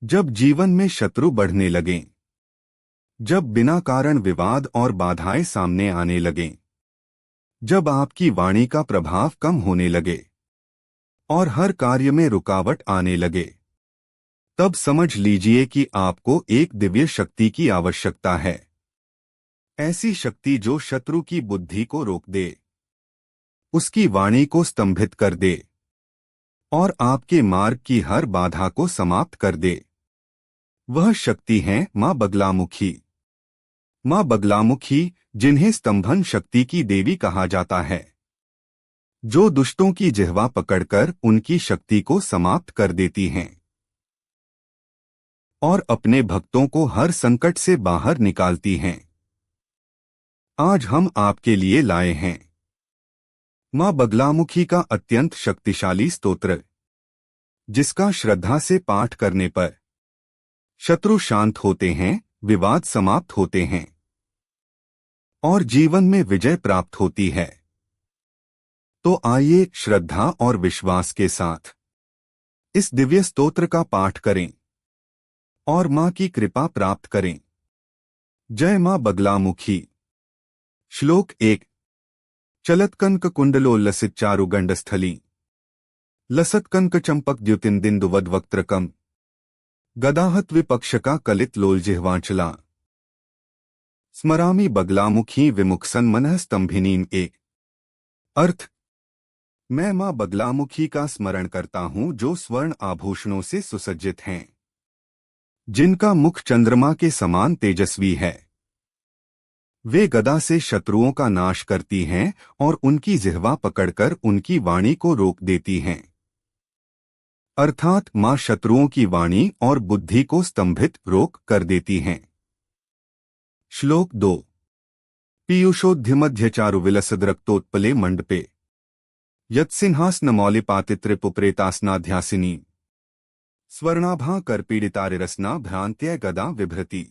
जब जीवन में शत्रु बढ़ने लगें, जब बिना कारण विवाद और बाधाएं सामने आने लगें, जब आपकी वाणी का प्रभाव कम होने लगे और हर कार्य में रुकावट आने लगे, तब समझ लीजिए कि आपको एक दिव्य शक्ति की आवश्यकता है। ऐसी शक्ति जो शत्रु की बुद्धि को रोक दे, उसकी वाणी को स्तंभित कर दे और आपके मार्ग की हर बाधा को समाप्त कर दे। वह शक्ति है मां बगलामुखी। मां बगलामुखी, जिन्हें स्तंभन शक्ति की देवी कहा जाता है, जो दुष्टों की जिह्वा पकड़कर उनकी शक्ति को समाप्त कर देती हैं और अपने भक्तों को हर संकट से बाहर निकालती हैं। आज हम आपके लिए लाए हैं मां बगलामुखी का अत्यंत शक्तिशाली स्तोत्र, जिसका श्रद्धा से पाठ करने पर शत्रु शांत होते हैं, विवाद समाप्त होते हैं और जीवन में विजय प्राप्त होती है। तो आइए श्रद्धा और विश्वास के साथ इस दिव्य स्तोत्र का पाठ करें और मां की कृपा प्राप्त करें। जय मां बगलामुखी। श्लोक 1। चलत्कनक कुंडलोल्लसित चारुगंडस्थली लसत्कनक चंपक द्युतिंदिन्दुवद्वक्त्रकम गदाहत विपक्षका कलित लोलजिह्वांचला स्मरामि बगलामुखी विमुखसन मनः स्तंभिनीम। एक अर्थ, मैं मां बगलामुखी का स्मरण करता हूं जो स्वर्ण आभूषणों से सुसज्जित हैं, जिनका मुख चंद्रमा के समान तेजस्वी है। वे गदा से शत्रुओं का नाश करती हैं और उनकी जिह्वा पकड़कर उनकी वाणी को रोक देती हैं। अर्थात मां शत्रुओं की वाणी और बुद्धि को स्तंभित रोक कर देती हैं। श्लोक 2। पीयूषोद्यमध्य चारुविलसद्रक्तोत्पले मंडपे यत्सिंहासनमौलिपातित्रिपुप्रेतासनाध्यासिनी स्वर्णाभा करपीडितारिरसना भ्रांत्य गदा विभ्रति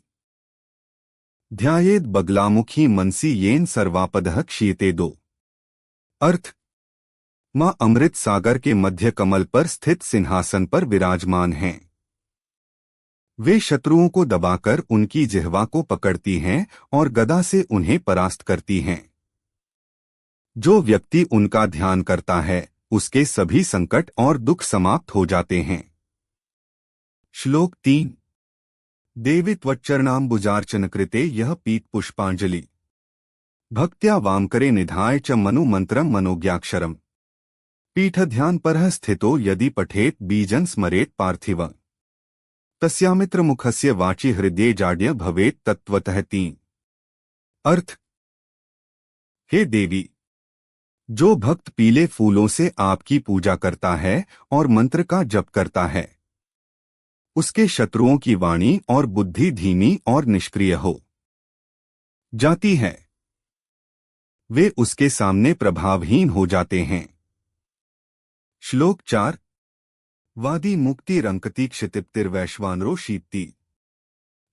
ध्यायेद बगलामुखी मनसी येन सर्वापदः क्षीयते। 2 अर्थ, मां अमृत सागर के मध्य कमल पर स्थित सिंहासन पर विराजमान हैं। वे शत्रुओं को दबाकर उनकी जिह्वा को पकड़ती हैं और गदा से उन्हें परास्त करती हैं। जो व्यक्ति उनका ध्यान करता है, उसके सभी संकट और दुख समाप्त हो जाते हैं। श्लोक 3। देवी त्वच्चरणाम्बुजार्चन कृते यह पीत पुष्पांजलि भक्त्या वामकरे निधाय च मनु मंत्रम मनोज्ञाक्षरम पीठध्यान परः स्थितो यदि पठेत बीजन स्मरेत पार्थिव तस्यामित्र मुखस्य वाचि हृदये जाड्य भवेत तत्वतः। 3 अर्थ, हे देवी, जो भक्त पीले फूलों से आपकी पूजा करता है और मंत्र का जप करता है, उसके शत्रुओं की वाणी और बुद्धि धीमी और निष्क्रिय हो जाती है। वे उसके सामने प्रभावहीन हो जाते हैं। श्लोक 4। वादी मुक्ति रंकती क्षितिप्तिर्वैश्वानरो शीत्ति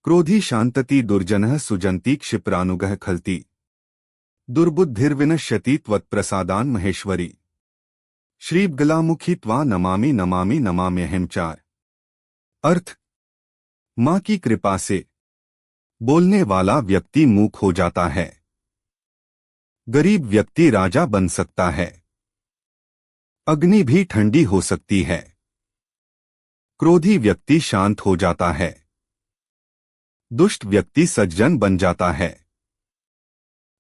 क्रोधी शांतति दुर्जनः सुजंती क्षिप्रानुगः खलति दुर्बुद्धिर्विनश्यति त्वत्प्रसादान् महेश्वरी श्रीबगलामुखी त्वा नमामि नमामि नमाम्यहम्। 4 अर्थ, मां की कृपा से बोलने वाला व्यक्ति मूक हो जाता है, गरीब व्यक्ति राजा बन सकता है, अग्नि भी ठंडी हो सकती है, क्रोधी व्यक्ति शांत हो जाता है, दुष्ट व्यक्ति सज्जन बन जाता है।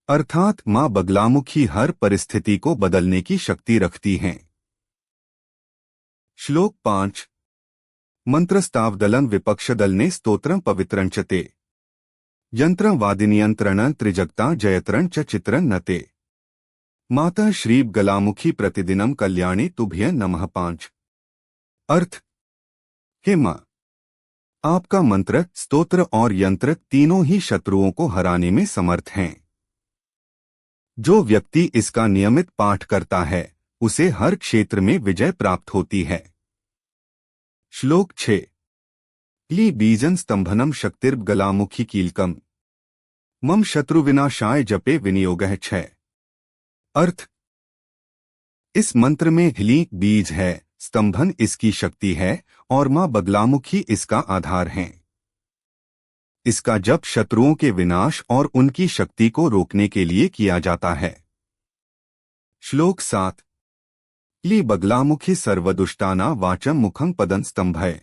अर्थात मां बगलामुखी हर परिस्थिति को बदलने की शक्ति रखती हैं। श्लोक 5। मंत्रस्तावदलं विपक्षदल ने स्तोत्रं पवित्रंचते यंत्रं वादिनियंत्रण त्रिजगता जयत्रं च चित्रं नते माता श्री गलामुखी प्रतिदिनम कल्याणी तुभ्य नमः। 5 अर्थ, हे मां, आपका मंत्र, स्तोत्र और यंत्र तीनों ही शत्रुओं को हराने में समर्थ हैं। जो व्यक्ति इसका नियमित पाठ करता है, उसे हर क्षेत्र में विजय प्राप्त होती है। श्लोक 6। ली बीजन स्तंभनम शक्तिर्गलामुखी कीलकम मम शत्रुविनाशाय जपे विनियोगः। 6 अर्थ, इस मंत्र में ह्ली बीज है, स्तंभन इसकी शक्ति है और मां बगलामुखी इसका आधार हैं। इसका जप शत्रुओं के विनाश और उनकी शक्ति को रोकने के लिए किया जाता है। श्लोक 7। ली बगलामुखी सर्वदुष्टाना वाचम मुखं पदं स्तंभय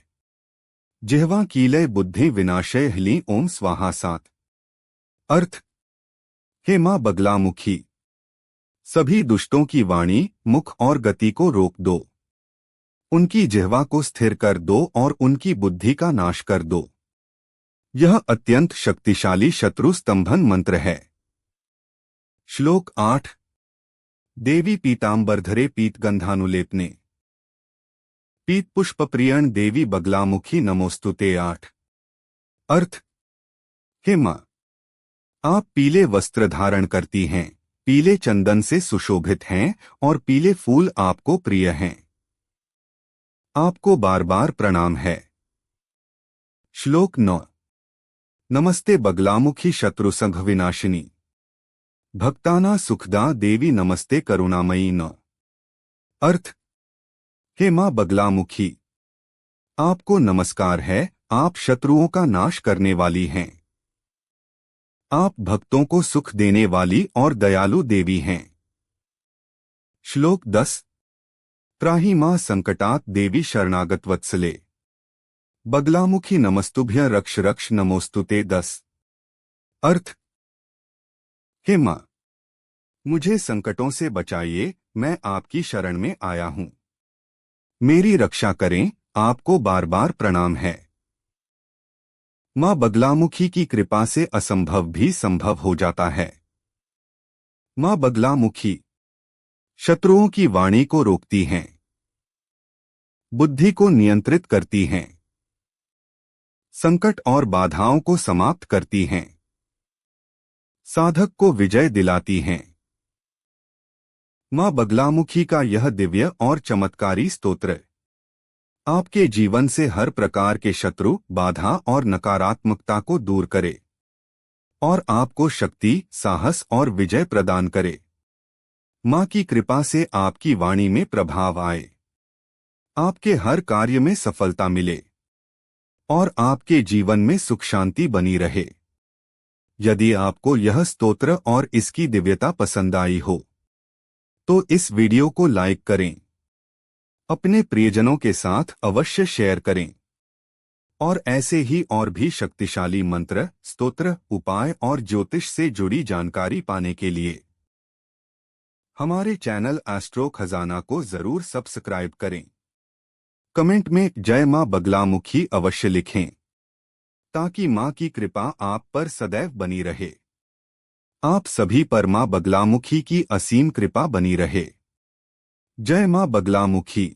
जिह्वा कीलय बुद्धि विनाशय ह्लीं ओम स्वाहा 7। अर्थ। हे मां बगलामुखी, सभी दुष्टों की वाणी, मुख और गति को रोक दो, उनकी जिह्वा को स्थिर कर दो और उनकी बुद्धि का नाश कर दो। यह अत्यंत शक्तिशाली शत्रु स्तंभन मंत्र है। श्लोक 8। देवी पीतांबरधरे पीतगंधानुलेपने पीत पुष्पप्रियण देवी बगलामुखी नमोस्तुते 8। अर्थ। हे मां, आप पीले वस्त्र धारण करती हैं, पीले चंदन से सुशोभित हैं और पीले फूल आपको प्रिय हैं। आपको बार बार प्रणाम है। श्लोक 9। नमस्ते बगलामुखी शत्रुसंघ विनाशिनी भक्ताना सुखदा देवी नमस्ते करुणामयी न। अर्थ। हे मां बगलामुखी, आपको नमस्कार है, आप शत्रुओं का नाश करने वाली हैं। आप भक्तों को सुख देने वाली और दयालु देवी हैं। श्लोक 10। त्राहि मां संकटात् देवी शरणागत वत्सले बगलामुखी नमस्तुभ्य रक्ष रक्ष नमोस्तुते 10। अर्थ। हे मां, मुझे संकटों से बचाइए, मैं आपकी शरण में आया हूं। मेरी रक्षा करें, आपको बार बार प्रणाम है। मां बगलामुखी की कृपा से असंभव भी संभव हो जाता है। मां बगलामुखी शत्रुओं की वाणी को रोकती हैं, बुद्धि को नियंत्रित करती हैं, संकट और बाधाओं को समाप्त करती हैं, साधक को विजय दिलाती हैं। मां बगलामुखी का यह दिव्य और चमत्कारी स्तोत्र आपके जीवन से हर प्रकार के शत्रु, बाधा और नकारात्मकता को दूर करे और आपको शक्ति, साहस और विजय प्रदान करे। मां की कृपा से आपकी वाणी में प्रभाव आए, आपके हर कार्य में सफलता मिले और आपके जीवन में सुख शांति बनी रहे। यदि आपको यह स्तोत्र और इसकी दिव्यता पसंद आई हो तो इस वीडियो को लाइक करें, अपने प्रियजनों के साथ अवश्य शेयर करें और ऐसे ही और भी शक्तिशाली मंत्र, स्तोत्र, उपाय और ज्योतिष से जुड़ी जानकारी पाने के लिए हमारे चैनल एस्ट्रो खजाना को जरूर सब्सक्राइब करें। कमेंट में जय मां बगलामुखी अवश्य लिखें ताकि मां की कृपा आप पर सदैव बनी रहे। आप सभी पर मां बगलामुखी की असीम कृपा बनी रहे। जय मां बगलामुखी।